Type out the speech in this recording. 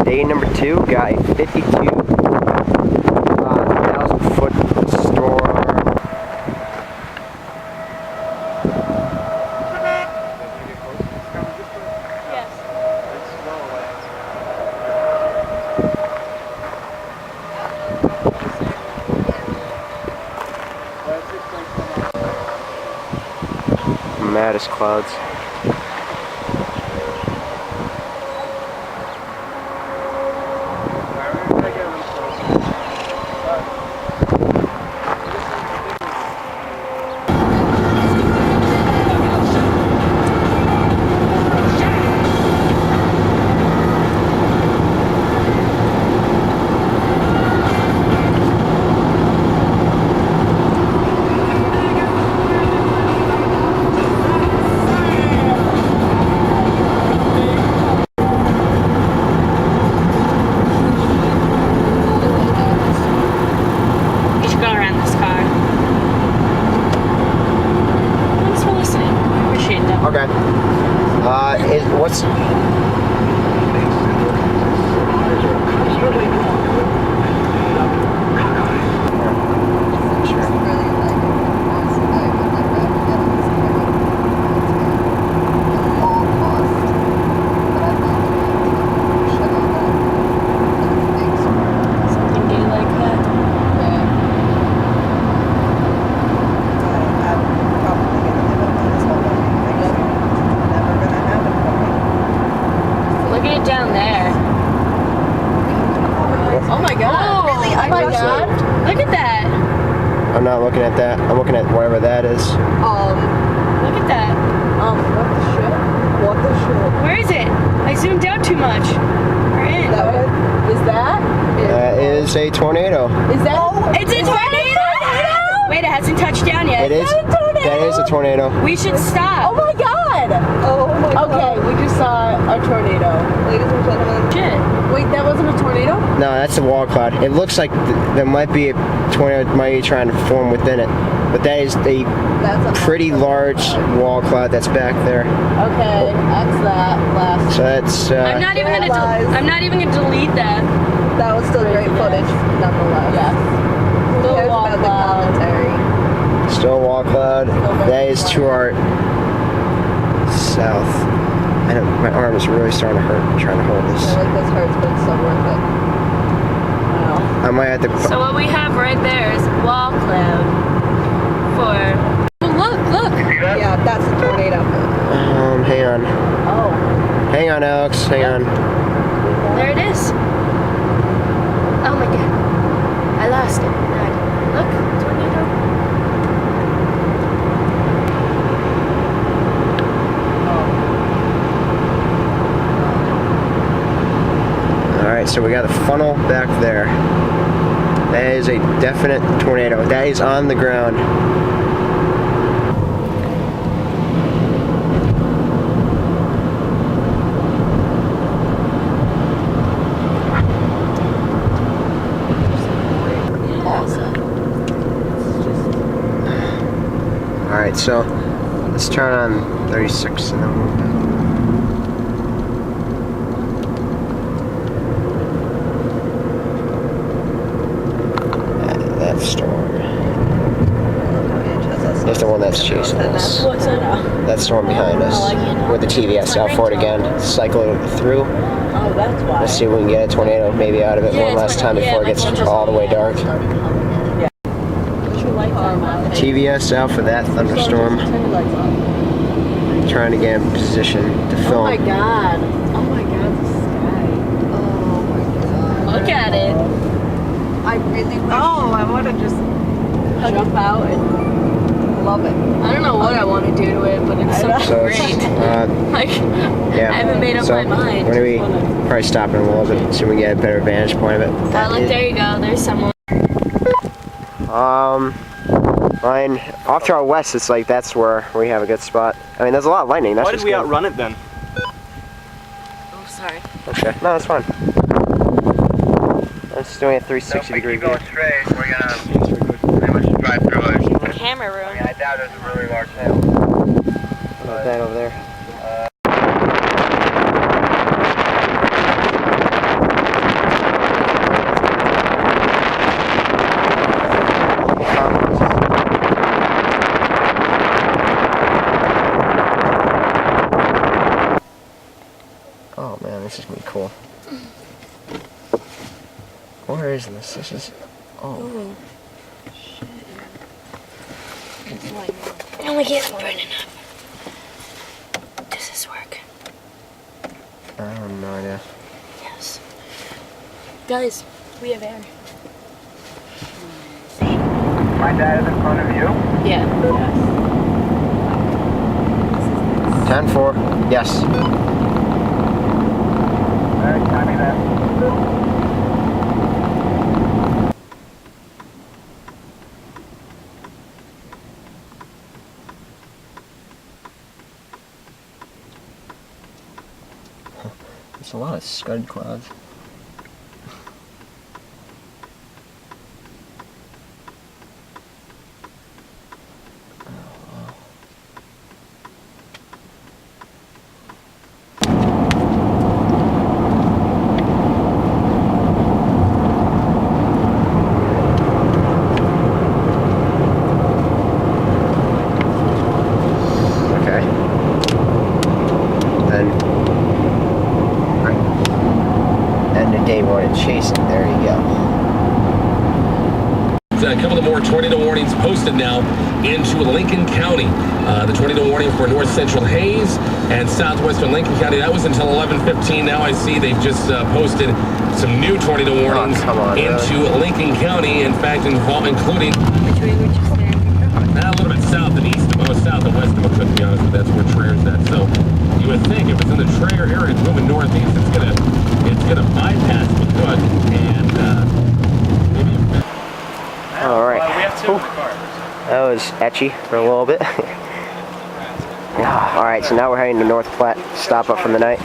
Day number 2, got a 52,000-foot storm. Yes. Maddest clouds. Okay. What's... Down there. Oh my god. Really? Oh my god. Look at that. I'm not looking at that. I'm looking at whatever that is. Look at that. What the shit? What the shit? Where is it? I zoomed out too much. We're in. Is that? That is a tornado. Is that? Oh, it's a tornado! Wait, it hasn't touched down yet. It is. That is a tornado. We should stop. Oh my god. Oh my god. Okay, we just saw a tornado. Ladies and gentlemen. Shit. Wait, that wasn't a tornado? No, that's a wall cloud. It looks like there might be a tornado that might be trying to form within it. But that is a pretty large wall cloud that's back there. Okay, that's that last. So that's. I'm not even gonna delete that. That was still great footage, nonetheless. Yes. Still a wall cloud. Still a wall cloud. That is to our south. I know my arm is really starting to hurt trying to hold this. I feel like this hurts, but it's so worth it. Wow. I might have to. So what we have right there is wall cloud for. Oh, look! Yeah, that's a tornado. Hang on. Oh. Hang on, Alex. Hang on. There it is. Oh my god. I lost it. Look, tornado. Alright, so we got a funnel back there. That is a definite tornado. That is on the ground. Alright, so let's turn on 36 and then we'll... That storm. That's the one that's chasing us. What's that? That storm behind us. With the TVS out for it again. Cycle it through. Oh, that's why. Let's see if we can get a tornado maybe out of it one last time before it gets all the way dark. TVS out for that thunderstorm. Trying to get in position to film. Oh my god. Oh my god, the sky. Oh my god. Look at it. I really wish. Oh, I want to just jump out and love it. I don't know what I want to do to it, but it's so great. Like, yeah. I haven't made up my mind. We're going to be probably stopping a little bit so we can get a better vantage point of it. Oh, look, there you go. There's someone. Mine, off to our west, it's like that's where we have a good spot. I mean, there's a lot of lightning. That's Why did we outrun it then? Oh, sorry. Okay, no, that's fine. It's doing a 360-degree view. Going straight, we're gonna pretty much drive through it. The camera room. I mean, I doubt there's a really large hail. What about that over there? This is gonna be cool. Where is this? This is. Oh. Shit. Oh my God, I'm burning up. Does this work? I have no idea. Yes. Guys, we have air. My dad is in front of you. Yeah. Yes. 10-4. Yes. Alright, copy that. There's a lot of scud clouds. Chasing. There you go. A couple of more tornado warnings posted now into Lincoln County. The tornado warning for north central Hayes and southwestern Lincoln County. That was until 11:15. Now I see they've just posted some new tornado warnings into Lincoln County. In fact, including a little bit south and east of south and west of McCook, to be honest with you. That's where Trayer's at. So you would think if it's in the Trayer area, it's moving northeast, it's gonna bypass McCook and maybe. All right. We have two in the car. That was etchy for a little bit. All right, so now we're heading to North Platte. Stop up for the night.